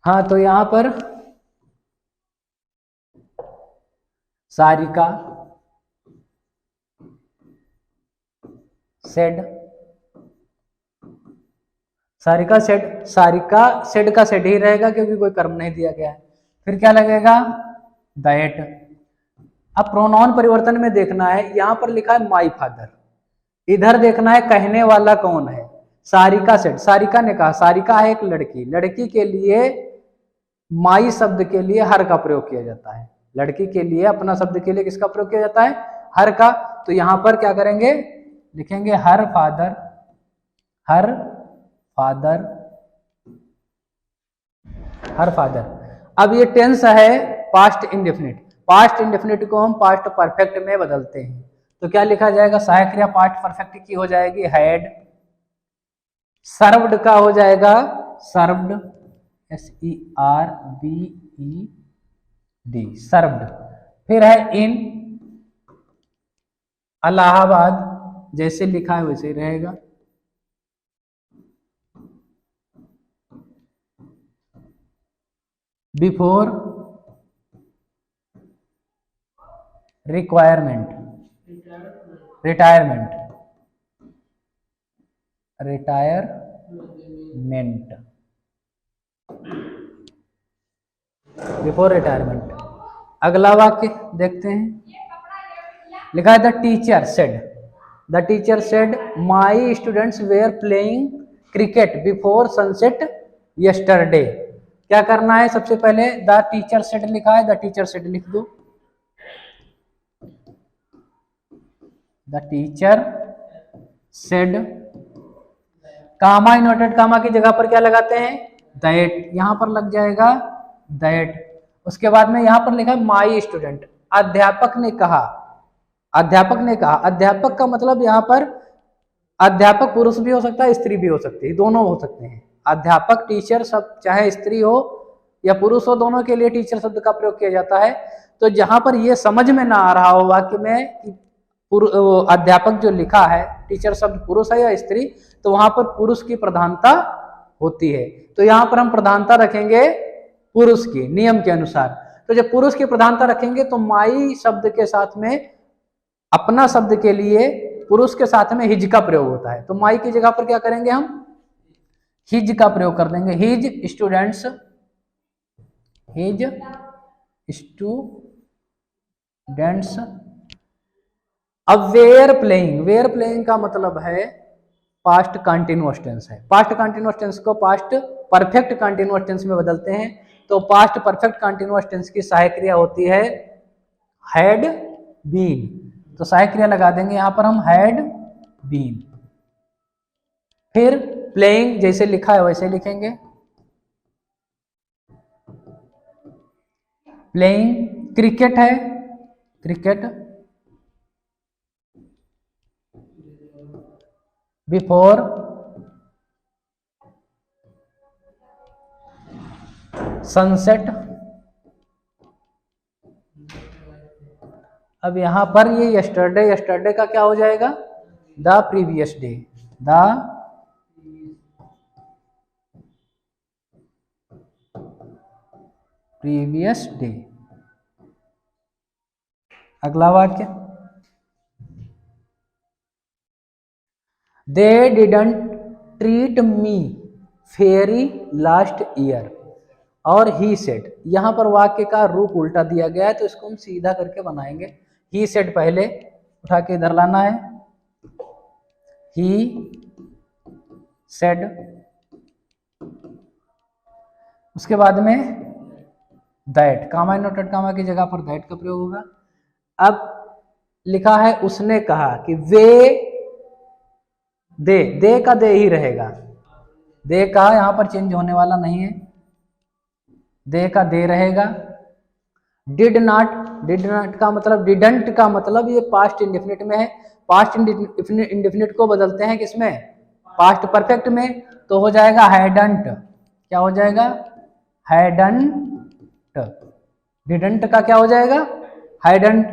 हाँ, तो यहां पर Sarika said, Sarika said, Sarika said का सेड ही रहेगा क्योंकि कोई कर्म नहीं दिया गया है। फिर क्या लगेगा, दैट। अब प्रोनाउन परिवर्तन में देखना है, यहां पर लिखा है माई फादर, इधर देखना है कहने वाला कौन है। सारिका सेड, सारिका ने कहा, सारिका है एक लड़की, लड़की के लिए माई शब्द के लिए हर का प्रयोग किया जाता है। लड़की के लिए अपना शब्द के लिए किसका प्रयोग किया जाता है, हर का। तो यहां पर क्या करेंगे, लिखेंगे her father, her father, her father. अब ये टेंस है पास्ट इंडेफिनिट, पास्ट इंडेफिनिट को हम पास्ट परफेक्ट में बदलते हैं। तो क्या लिखा जाएगा, सहायक क्रिया पास्ट परफेक्ट की हो जाएगी हैड, सर्व्ड का हो जाएगा सर्व्ड, SERVED, सर्व्ड। फिर है इन इलाहाबाद, जैसे लिखा है वैसे ही रहेगा। Before requirement, retirement, retirement, before retirement. अगला वाक्य देखते हैं, लिखा है the teacher said, the teacher said my students were playing cricket before sunset yesterday. क्या करना है, सबसे पहले द टीचर सेड लिखा है, द टीचर सेड लिख दो, the teacher said, comma inverted comma की जगह पर क्या लगाते हैं, दैट, यहां पर लग जाएगा दैट। उसके बाद में यहां पर लिखा है माई स्टूडेंट, अध्यापक ने कहा, अध्यापक ने कहा, अध्यापक का मतलब यहां पर अध्यापक पुरुष भी हो सकता है स्त्री भी हो सकती है, दोनों हो सकते हैं। अध्यापक टीचर सब चाहे स्त्री हो या पुरुष हो, दोनों के लिए टीचर शब्द का प्रयोग किया जाता है। तो जहां पर यह समझ में ना आ रहा हो वाक्य में कि अध्यापक जो लिखा है टीचर शब्द पुरुष है या स्त्री, तो वहां पर पुरुष की प्रधानता होती है। तो यहां पर हम प्रधानता रखेंगे पुरुष की, नियम के अनुसार। तो जब पुरुष की प्रधानता रखेंगे तो माई शब्द के साथ में अपना शब्द के लिए पुरुष के साथ में हिज का प्रयोग होता है। तो माई की जगह पर क्या करेंगे, हम हिज का प्रयोग कर देंगे, हिज स्टूडेंट्स, हिज स्टूडेंट्स। अब वेयर प्लेइंग, वेयर प्लेइंग का मतलब है पास्ट कंटिन्यूअस टेंस है, पास्ट कंटिन्यूअस टेंस को पास्ट परफेक्ट कंटिन्यूअस टेंस में बदलते हैं। तो पास्ट परफेक्ट कंटिन्यूअस टेंस की सहायक क्रिया होती है हैड बीन, तो सहायक क्रिया लगा देंगे यहां पर हम हैड बीन। फिर प्लेइंग जैसे लिखा है वैसे लिखेंगे, प्लेइंग, क्रिकेट है, क्रिकेट, बिफोर सनसेट। अब यहां पर ये यस्टरडे, यस्टरडे का क्या हो जाएगा, the previous day, the previous day. अगला वाक्य, they didn't treat me fairy last year और ही सेड। यहां पर वाक्य का रूप उल्टा दिया गया है तो इसको हम सीधा करके बनाएंगे। ही सेड पहले उठा के इधर लाना है, ही सेड, उसके बाद में दैट, कामा इनवर्टेड कामा की जगह पर दैट का प्रयोग होगा। अब लिखा है उसने कहा कि वे, दे का दे ही रहेगा, दे का यहां पर चेंज होने वाला नहीं है, दे का दे रहेगा। डिड नॉट, डिड नॉट का मतलब, डिडंट का मतलब ये पास्ट इंडेफिनिट में है, पास्ट इंडेफिनिट को बदलते हैं किसमें, पास्ट परफेक्ट में, तो हो जाएगा हैडंट। क्या हो जाएगा, हैडंट। डिडंट का क्या हो जाएगा, हैडंट।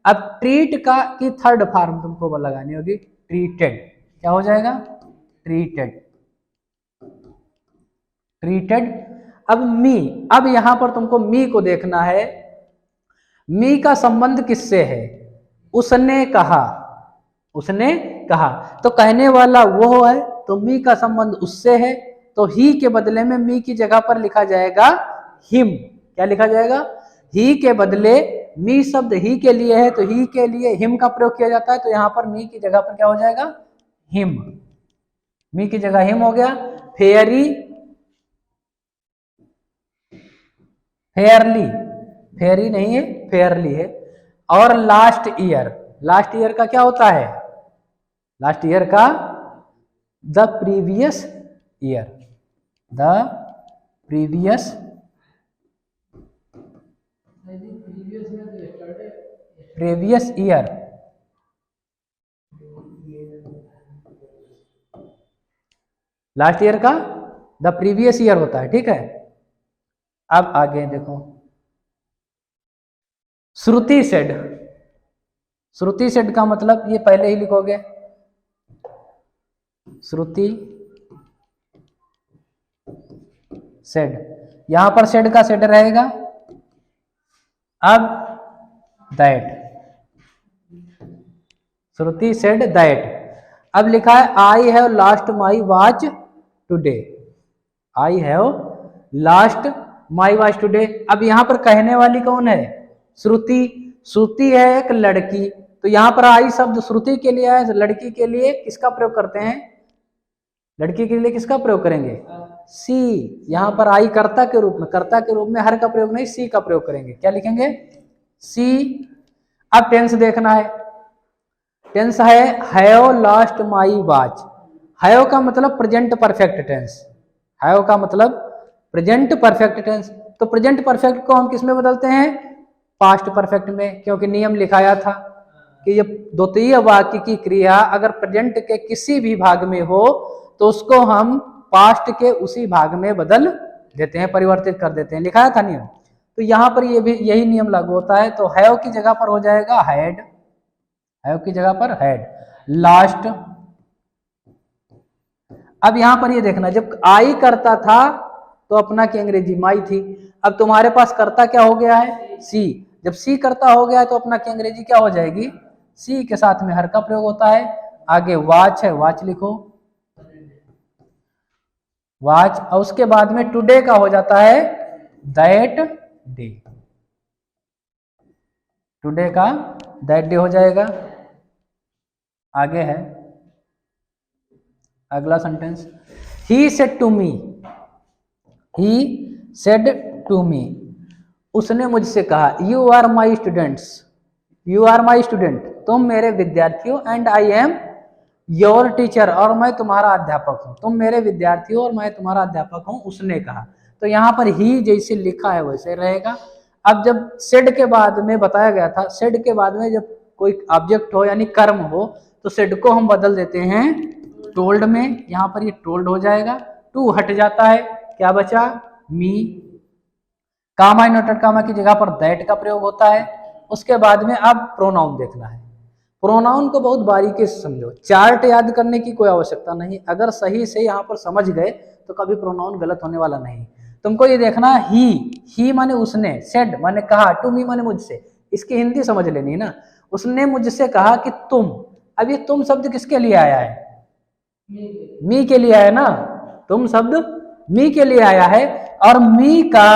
अब ट्रीट का की थर्ड फॉर्म तुमको लगानी होगी, ट्रीटेड। क्या हो जाएगा, ट्रीटेड, ट्रीटेड। अब मी, अब यहां पर तुमको मी को देखना है। मी का संबंध किससे है? उसने कहा, उसने कहा, तो कहने वाला वो है, तो मी का संबंध उससे है, तो ही के बदले में मी की जगह पर लिखा जाएगा हिम। क्या लिखा जाएगा? ही के बदले मी शब्द ही के लिए है, तो ही के लिए हिम का प्रयोग किया जाता है, तो यहां पर मी की जगह पर क्या हो जाएगा? हिम। मी की जगह हिम हो गया। फेयरी, फेयरली, फेयरी नहीं है, फेयरली है। और लास्ट ईयर, लास्ट ईयर का क्या होता है? लास्ट ईयर का the previous year, the previous previous year. Last year का द प्रीवियस ईयर होता है, ठीक है। अब आगे देखो, श्रुति सेड, श्रुति सेड का मतलब ये पहले ही लिखोगे, श्रुति सेड, यहां पर सेड का सेड रहेगा। अब दैट, श्रुति सेड दैट। अब लिखा है I have last my watch today, I have last my watch today. अब यहां पर कहने वाली कौन है? श्रुति। श्रुति है एक लड़की, तो यहां पर आई शब्द श्रुति के लिए है, लड़की के लिए किसका प्रयोग करते हैं? लड़की के लिए किसका प्रयोग करेंगे? सी। यहां पर आई कर्ता के रूप में, कर्ता के रूप में हर का प्रयोग नहीं, सी का प्रयोग करेंगे। क्या लिखेंगे? सी। अब टेंस देखना है, टेंस है have last my watch. Have का मतलब प्रेजेंट परफेक्ट टेंस, हैव का मतलब प्रेजेंट परफेक्ट टेंस। तो प्रेजेंट परफेक्ट को हम किस में बदलते हैं? पास्ट परफेक्ट में, क्योंकि नियम लिखाया था कि ये द्वितीय वाक्य की क्रिया अगर प्रेजेंट के किसी भी भाग में हो तो उसको हम पास्ट के उसी भाग में बदल देते हैं, परिवर्तित कर देते हैं, लिखाया था नियम। तो यहां पर ये भी यही नियम लागू होता है। तो हैव की जगह पर हो जाएगा हैड, हैव की जगह पर हैड। लास्ट, अब यहां पर ये देखना, जब आई करता था तो अपना की अंग्रेजी माई थी। अब तुम्हारे पास करता क्या हो गया है? सी। जब सी करता हो गया है तो अपना की अंग्रेजी क्या हो जाएगी? सी के साथ में हर का प्रयोग होता है। आगे वॉच है, वॉच लिखो, वॉच। और उसके बाद में टुडे का हो जाता है दैट डे, टुडे का दैट डे हो जाएगा। आगे है अगला sentence, he said to me, he said to me, उसने मुझसे कहा, you are my students, you are my student, तुम मेरे विद्यार्थी हो, and I am your teacher, और मैं तुम्हारा अध्यापक हूं, तुम मेरे विद्यार्थी हो और मैं तुम्हारा अध्यापक हूं, उसने कहा। तो यहां पर ही जैसे लिखा है वैसे रहेगा। अब जब सेड के बाद में बताया गया था, सेड के बाद में जब कोई ऑब्जेक्ट हो यानी कर्म हो तो सेड को हम बदल देते हैं टोल्ड में, यहां पर ये टोल्ड हो जाएगा, टू हट जाता है, क्या बचा? मी। कामा इनवर्टेड कामा की जगह पर दैट का प्रयोग होता है। उसके बाद में अब प्रोनाउन देखना है। प्रोनाउन को बहुत बारीकी से समझो, चार्ट याद करने की कोई आवश्यकता नहीं, अगर सही से यहाँ पर समझ गए तो कभी प्रोनाउन गलत होने वाला नहीं। तुमको ये देखना, ही माने उसने, सेड माने कहा, टू मी माने मुझसे, इसकी हिंदी समझ लेनी है ना। उसने मुझसे कहा कि तुम, अब ये तुम शब्द किसके लिए आया है? मी के लिए आया ना, तुम शब्द मी के लिए आया है। और मी का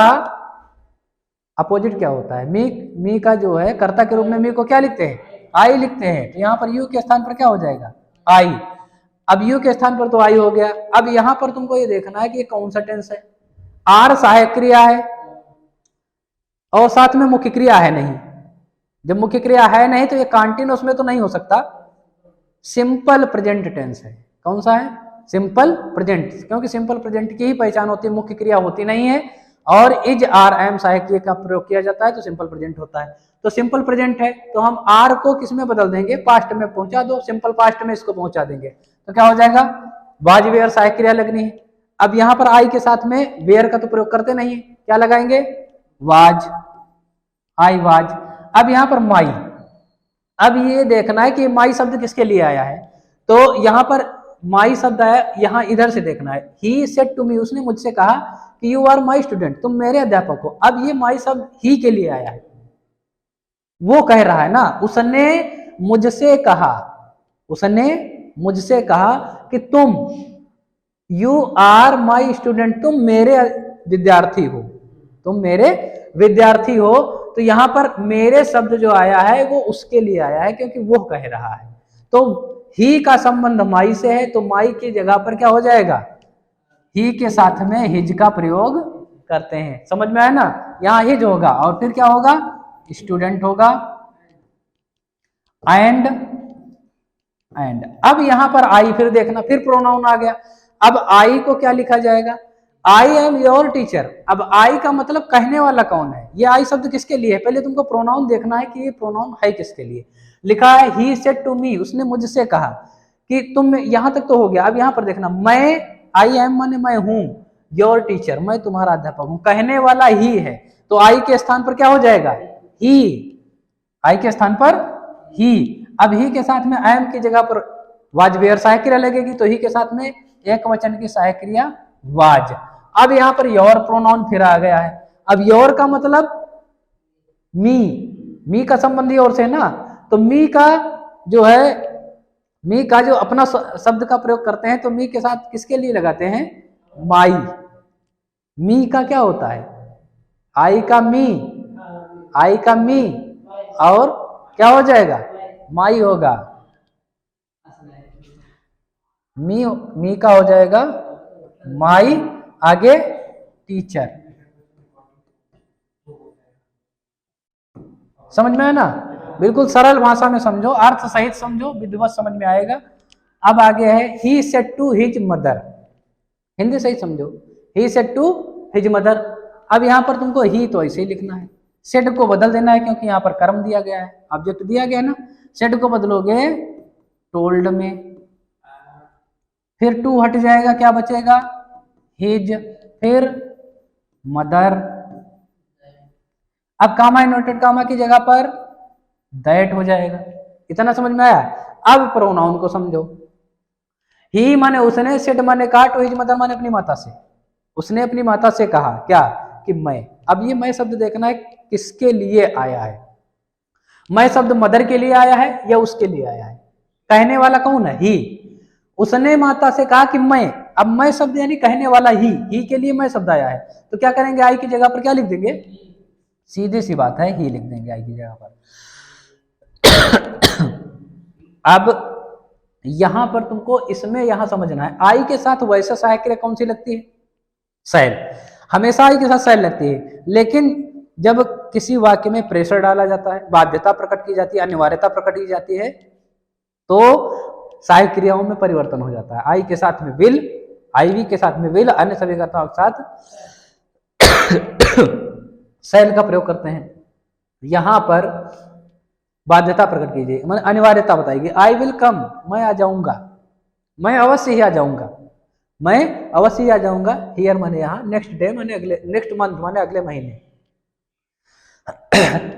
अपोजिट क्या होता है? मी का जो है कर्ता के रूप में मी को क्या लिखते हैं? आई लिखते हैं। तो यहाँ पर यू के स्थान पर क्या हो जाएगा? आई। अब यू के स्थान पर तो आई हो गया। अब यहां पर तुमको ये देखना है कि ये कौन सा टेंस है। आर सहायक क्रिया है और साथ में मुख्य क्रिया है नहीं। जब मुख्य क्रिया है नहीं तो ये कॉन्टिन्यूअस में तो नहीं हो सकता, सिंपल प्रेजेंट टेंस है। कौन सा है? सिंपल प्रेजेंट, क्योंकि सिंपल प्रेजेंट की ही पहचान होती है, मुख्य क्रिया होती नहीं है। और इज आर एम सहायक क्रिया का प्रयोग किया जाता है तो सिंपल प्रेजेंट होता है। तो सिंपल प्रेजेंट है तो हम आर को किस में बदल देंगे? पास्ट में पहुंचा दो, सिंपल पास्ट में इसको पहुंचा देंगे तो क्या हो जाएगा? वाज वेयर सहायक क्रिया लगनी है। अब यहां पर आई के साथ में वेयर का तो प्रयोग करते नहीं है, क्या लगाएंगे? Was, I was. अब यहां पर माई, अब ये देखना है कि माई शब्द किसके लिए आया है। तो यहां पर माई शब्द आया, यहाँ इधर से देखना है। ही सेड टू मी, उसने मुझसे कहा कि यू आर माई स्टूडेंट, तुम मेरे अध्यापक हो। अब ये माई शब्द ही के लिए आया है, वो कह रहा है ना, उसने मुझसे कहा, उसने मुझसे कहा कि तुम, यू आर माई स्टूडेंट, तुम मेरे विद्यार्थी हो, तुम मेरे विद्यार्थी हो। तो यहां पर मेरे शब्द जो आया है वो उसके लिए आया है, क्योंकि वो कह रहा है। तो ही का संबंध माई से है, तो माई की जगह पर क्या हो जाएगा, ही के साथ में हिज का प्रयोग करते हैं। समझ में आया ना, यहां हिज होगा और फिर क्या होगा, स्टूडेंट होगा। एंड अब यहां पर आई, फिर देखना, फिर प्रोनाउन आ गया। अब आई को क्या लिखा जाएगा, आई एम योर टीचर। अब आई का मतलब कहने वाला कौन है, ये आई शब्द किसके लिए है, पहले तुमको प्रोनाउन देखना है कि ये प्रोनाउन है किसके लिए। लिखा है ही सेड टू मी, उसने मुझसे कहा कि तुम, यहां तक तो हो गया। अब यहां पर देखना, मैं, आई एम माने मैं हूं, योर टीचर मैं तुम्हारा अध्यापक हूं, कहने वाला ही है, तो आई के स्थान पर क्या हो जाएगा, ही, आई के स्थान पर ही। अब ही के साथ में आई एम की जगह पर वाज वेयर सहायक क्रिया लगेगी, तो ही के साथ में एक वचन की सहायक क्रिया वाज। अब यहां पर योर प्रोनाउन फिर आ गया है। अब योर का मतलब मी, मी का संबंधी और से ना, तो मी का जो है, मी का जो अपना शब्द का प्रयोग करते हैं, तो मी के साथ किसके लिए लगाते हैं, माई। मी का क्या होता है, आई का मी, आई का मी, और क्या हो जाएगा, माई होगा। मी का हो जाएगा माई, आगे टीचर। समझ में है ना, बिल्कुल सरल भाषा में समझो, अर्थ सहित समझो, विधिवत समझ में आएगा। अब आगे है he said to his mother, Hindi सही समझो, he said to his mother. अब यहां पर तुमको ही तो ऐसे ही लिखना है, सेड को बदल देना है, क्योंकि यहां पर कर्म दिया गया है, ऑब्जेक्ट दिया गया है ना, सेड को बदलोगे टोल्ड में, फिर टू हट जाएगा, क्या बचेगा, हिज, फिर मदर। अब कामा इनवर्टेड कामा की जगह पर दैट हो जाएगा। इतना समझ में आया। अब प्रोनाउन को समझो, ही माने उसने, सेड माने कहा, टू हिज मदर माने अपनी माता से, उसने अपनी माता से कहा क्या, कि मैं। अब ये मैं शब्द देखना है किसके लिए आया है, मैं शब्द मदर के लिए आया है या उसके लिए आया है, कहने वाला कौन है, ही। उसने माता से कहा कि मैं, अब मैं शब्द यानी कहने वाला ही के लिए मैं शब्द आया है, तो क्या करेंगे, आई की जगह पर क्या लिख देंगे, सीधी सी बात है, ही लिख देंगे आई की जगह पर। अब यहां पर तुमको इसमें यहां समझना है, आई के साथ वैसे सहायक क्रिया कौन सी लगती है, शैल, हमेशा आई के साथ शैल लगती है। लेकिन जब किसी वाक्य में प्रेशर डाला जाता है, बाध्यता प्रकट की जाती है, अनिवार्यता प्रकट की जाती है, तो सहायक क्रियाओं में परिवर्तन हो जाता है। आई के साथ में विल, आईवी के साथ में विल, अन्य सभी कर्ताओं के साथ शैल का प्रयोग करते हैं। यहां पर बाध्यता प्रकट कीजिए, मतलब अनिवार्यता बताएगी, आई विल कम, मैं आ जाऊंगा, मैं अवश्य ही आ जाऊंगा, मैं अवश्य ही आ जाऊंगा। हियर माने यहाँ, नेक्स्ट डे माने अगले, नेक्स्ट मंथ माने अगले महीने।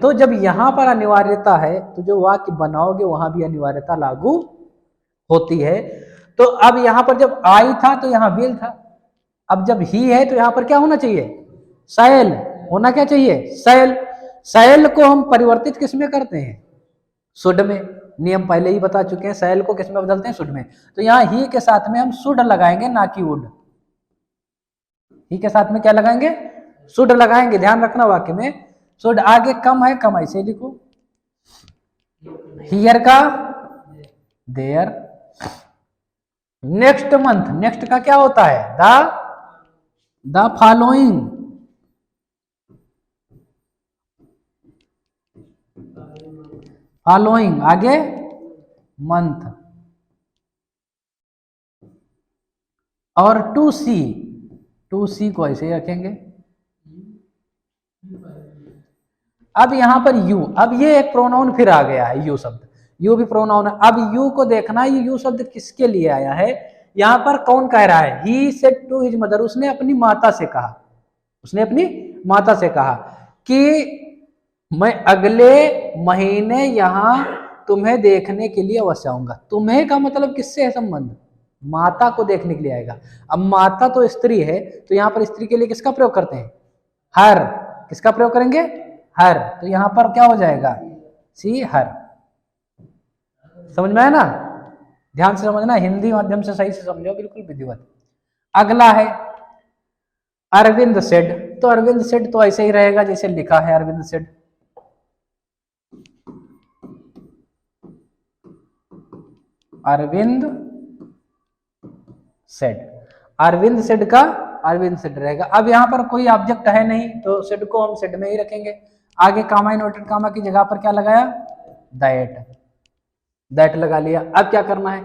तो जब यहां पर अनिवार्यता है, तो जो वाक्य बनाओगे वहां भी अनिवार्यता लागू होती है। तो अब यहां पर जब आई था तो यहां विल था, अब जब ही है तो यहां पर क्या होना चाहिए, शैल होना, क्या चाहिए, शैल। शैल को हम परिवर्तित किस में करते हैं, शुड में। नियम पहले ही बता चुके हैं, शैल को किस में बदलते हैं, शुड में। तो यहां ही के साथ में हम शुड लगाएंगे, ना कि वुड। ही के साथ में क्या लगाएंगे, शुड लगाएंगे, ध्यान रखना वाक्य में शुड। आगे कम है, कम ऐसे लिखो, हियर का देयर। नेक्स्ट मंथ, नेक्स्ट का क्या होता है, द फॉलोइंग, फॉलोइंग आगे मंथ। और टू सी को ऐसे ही रखेंगे। अब यहां पर यू, अब ये एक प्रोनाउन फिर आ गया है, यू शब्द, यू भी प्रोनाउन है। अब यू को देखना, ये यू शब्द किसके लिए आया है, यहां पर कौन कह रहा है, he said to his mother, उसने अपनी माता से कहा, उसने अपनी माता से कहा कि मैं अगले महीने यहां तुम्हें देखने के लिए अवश्य आऊंगा। तुम्हें का मतलब किससे है संबंध, माता को देखने के लिए आएगा। अब माता तो स्त्री है, तो यहाँ पर स्त्री के लिए किसका प्रयोग करते हैं? हर। किसका प्रयोग करेंगे? हर। तो यहाँ पर क्या हो जाएगा? सी हर। समझ में आया ना? ध्यान से समझना, हिंदी माध्यम से सही से समझो, बिल्कुल विधिवत। अगला है अरविंद सेड। तो अरविंद सेड तो ऐसे ही रहेगा जैसे लिखा है, Arvind said. Arvind said, Arvind said का अरविंद सेड रहेगा। अब यहाँ पर कोई ऑब्जेक्ट है नहीं, तो सेड को हम सेड में ही रखेंगे। आगे कामा इनवर्टेड कामा की जगह पर क्या लगाया? दैट। दैट लगा लिया। अब क्या करना है?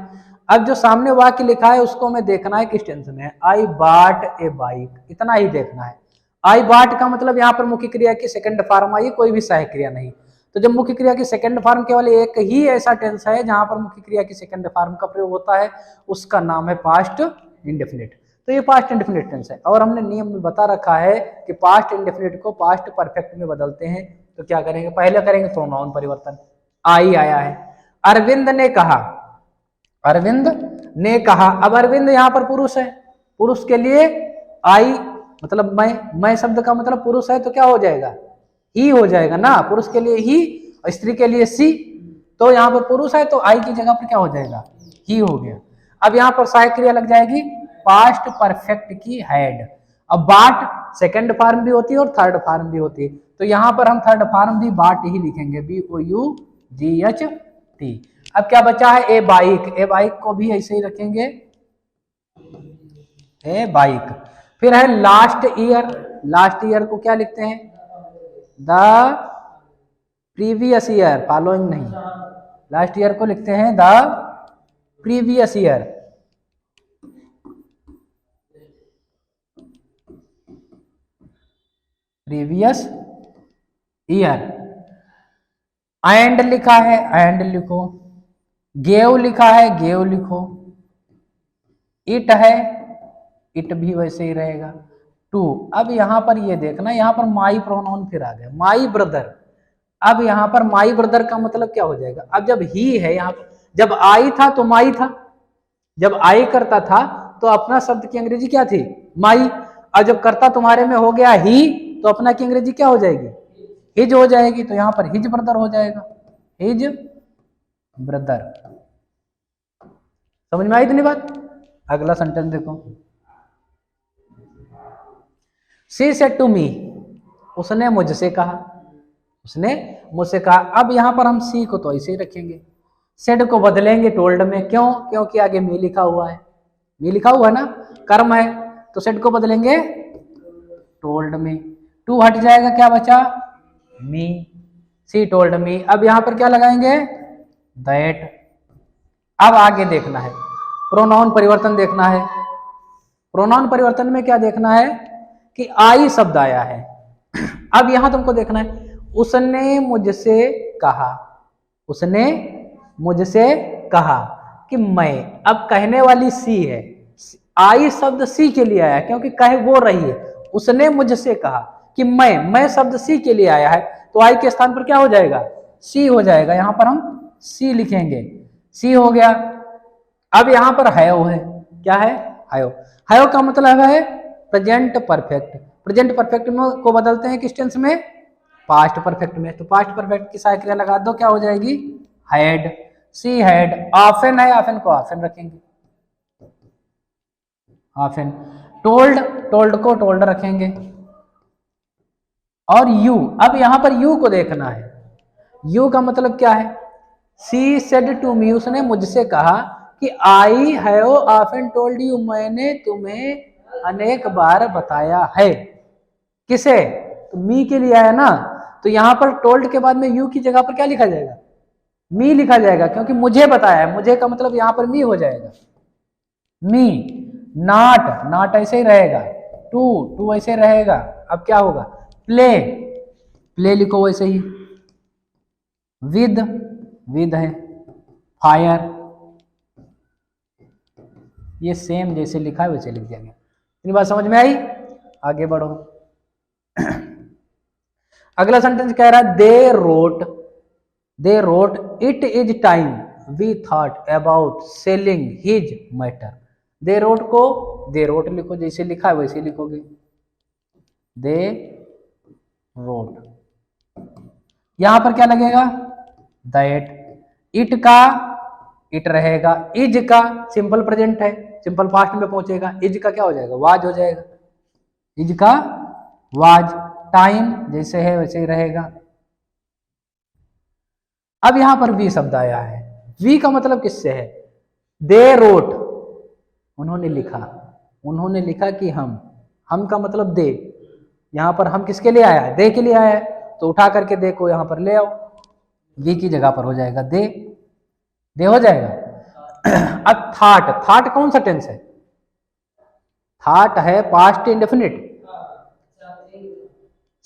अब जो सामने वाक्य लिखा है उसको हमें देखना है किस टेंस में है। आई बाट ए बाइक, इतना ही देखना है। आई बाट का मतलब यहाँ पर मुख्य क्रिया की सेकंड फॉर्म आई, कोई भी सहायक क्रिया नहीं। तो जब मुख्य क्रिया की सेकंड फॉर्म केवल एक ही ऐसा टेंस है जहां पर मुख्य क्रिया की सेकंड फॉर्म का प्रयोग होता है, उसका नाम है पास्ट इंडेफिनिट। तो ये पास्ट इंडेफिनिट टेंस है। और हमने नियम में बता रखा है कि पास्ट इंडेफिनिट को पास्ट परफेक्ट में बदलते हैं। तो क्या करेंगे? पहले करेंगे प्रोनाउन परिवर्तन। आई आया है, अरविंद ने कहा, अरविंद ने कहा। अब अरविंद यहाँ पर पुरुष है, पुरुष के लिए आई मतलब मैं शब्द का मतलब पुरुष है, तो क्या हो जाएगा? ही हो जाएगा ना। पुरुष के लिए ही और स्त्री के लिए सी। तो यहाँ पर पुरुष है तो आई की जगह पर क्या हो जाएगा? ही हो गया। अब यहाँ पर सहायक क्रिया लग जाएगी पास्ट परफेक्ट की हैड। अब बाट सेकंड फॉर्म भी होती है और थर्ड फॉर्म भी होती है, तो यहाँ पर हम थर्ड फॉर्म भी बाट ही लिखेंगे, BOUGHT। अब क्या बचा है? ए बाइक। ए बाइक को भी ऐसे ही रखेंगे, ए बाइक। फिर है लास्ट ईयर। लास्ट ईयर को क्या लिखते हैं? द प्रीवियस ईयर, फॉलोइंग नहीं। लास्ट ईयर को लिखते हैं the previous year. Previous year. And लिखा है, एंड लिखो। गेव लिखा है, गेव लिखो। इट है, इट भी वैसे ही रहेगा। टू। अब यहां पर ये देखना, यहां पर माई प्रोनाउन फिर आ गया, माई ब्रदर। अब यहां पर माई ब्रदर का मतलब क्या हो जाएगा? अब जब ही है यहां पर, जब आई था तो माई था, जब आई करता था तो अपना शब्द की अंग्रेजी क्या थी? माई। और जब करता तुम्हारे में हो गया ही, तो अपना की अंग्रेजी क्या हो जाएगी? हिज हो जाएगी। तो यहां पर हिज ब्रदर हो जाएगा, हिज ब्रदर। समझ में आई इतनी बात? अगला सेंटेंस देखो, शी सेड टू मी, उसने मुझसे कहा, उसने मुझसे कहा। अब यहां पर हम सी को तो ऐसे ही रखेंगे, सेड को बदलेंगे टोल्ड में। क्यों? क्योंकि आगे मी लिखा हुआ है, मी लिखा हुआ है ना, कर्म है, तो सेड को बदलेंगे टोल्ड में। टू हट जाएगा, क्या बचा? मी। She told me. अब यहां पर क्या लगाएंगे? दैट। अब आगे देखना है, प्रोनाउन परिवर्तन देखना है। प्रोनाउन परिवर्तन में क्या देखना है कि आई शब्द आया है। अब यहां तुमको देखना है, उसने मुझसे कहा, उसने मुझसे कहा कि मैं। अब कहने वाली सी है, आई शब्द सी के लिए आया क्योंकि कहे वो रही है। उसने मुझसे कहा कि मैं शब्द सी के लिए आया है, तो आई के स्थान पर क्या हो जाएगा? सी हो जाएगा। यहां पर हम सी लिखेंगे, सी हो गया। अब यहां पर हैव है, क्या है? हैव। हैव का मतलब है प्रेजेंट परफेक्ट। प्रेजेंट परफेक्ट में को बदलते हैं किस टेंस में? पास्ट परफेक्ट में। तो पास्ट परफेक्ट की सहायक क्रिया लगा दो, क्या हो जाएगी? हैड। She had. ऑफन है, ऑफन को ऑफन रखेंगे, ऑफन। टोल्ड, टोल्ड को टोल्ड रखेंगे। और यू, अब यहां पर यू को देखना है। यू का मतलब क्या है? सी सेड टू मी, उसने मुझसे कहा कि I have often told you, मैंने तुम्हें अनेक बार बताया है। किसे? तो मी के लिए आया ना, तो यहां पर टोल्ड के बाद में यू की जगह पर क्या लिखा जाएगा? मी लिखा जाएगा, क्योंकि मुझे बताया है। मुझे का मतलब यहां पर मी हो जाएगा, मी। नॉट, नॉट ऐसे ही रहेगा। टू, टू ऐसे रहेगा। अब क्या होगा? प्ले, प्ले लिखो वैसे ही। विद, विद है। फायर, ये सेम जैसे लिखा है वैसे लिख दिया गया। इतनी बात समझ में आई? आगे बढ़ो। अगला सेंटेंस कह रहा है they wrote, it is time we thought about selling his matter. They wrote को दे रोट लिखो, जैसे लिखा है वैसे लिखोगे, दे रोट। यहां पर क्या लगेगा, दैट। इट का इट रहेगा, इज का सिंपल प्रेजेंट है, सिंपल पास्ट में पहुंचेगा, इज का क्या हो जाएगा, वाज हो जाएगा, इज का वाज। टाइम जैसे है वैसे ही रहेगा। अब यहां पर वी शब्द आया है, वी का मतलब किससे है, दे रोट, उन्होंने लिखा, उन्होंने लिखा कि हम का मतलब दे, यहां पर हम किसके लिए आया है, दे के लिए आया है, तो उठा करके दे को यहां पर ले आओ, वी की जगह पर हो जाएगा दे, दे हो जाएगा। अब थाट, थाट कौन सा टेंस है, थाट है पास्ट इंडेफिनिट,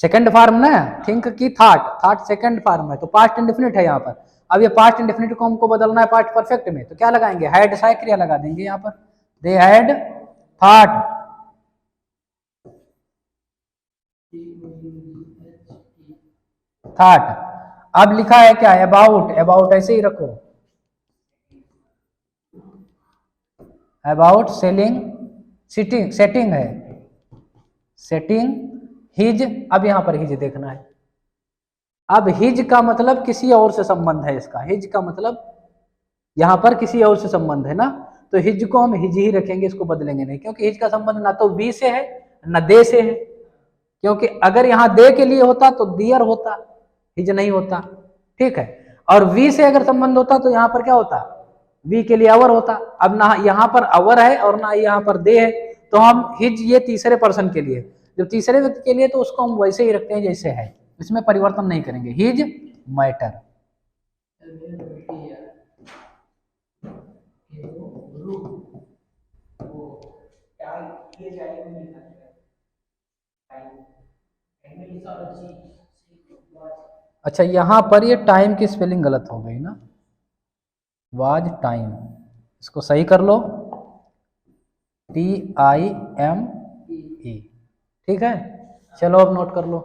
सेकंड फॉर्म ना, थिंक की थाट, थाट सेकंड फॉर्म है, तो पास्ट इंडेफिनिट है यहाँ पर। अब ये पास्ट इंडेफिनिट को हमको बदलना है पास्ट परफेक्ट में, तो क्या लगाएंगे, हैड सहायक क्रिया लगा देंगे यहाँ पर, दे हैड थॉट, थॉट। अब लिखा है क्या, अबाउट, अबाउट ऐसे ही रखो, अबाउट सेलिंग, सिटिंग, सेटिंग है, सेटिंग हिज। अब यहां पर हिज देखना है, अब हिज का मतलब किसी और से संबंध है इसका, हिज का मतलब यहां पर किसी और से संबंध है ना, तो हिज को हम हिज ही रखेंगे, इसको बदलेंगे नहीं, क्योंकि हिज का संबंध ना तो वी से है ना दे से है, क्योंकि अगर यहां दे के लिए होता तो दियर होता, हिज नहीं होता, ठीक है। और वी से अगर संबंध होता तो यहां पर क्या होता, वी के लिए अवर होता। अब ना यहाँ पर अवर है और ना यहाँ पर दे है, तो हम हिज ये तीसरे पर्सन के लिए, जब तीसरे व्यक्ति के लिए तो उसको हम वैसे ही रखते हैं जैसे है, इसमें परिवर्तन नहीं करेंगे, हिज मैटर। अच्छा यहां पर ये टाइम की स्पेलिंग गलत हो गई ना, वाज टाइम, इसको सही कर लो, TIME, ठीक है। चलो अब नोट कर लो।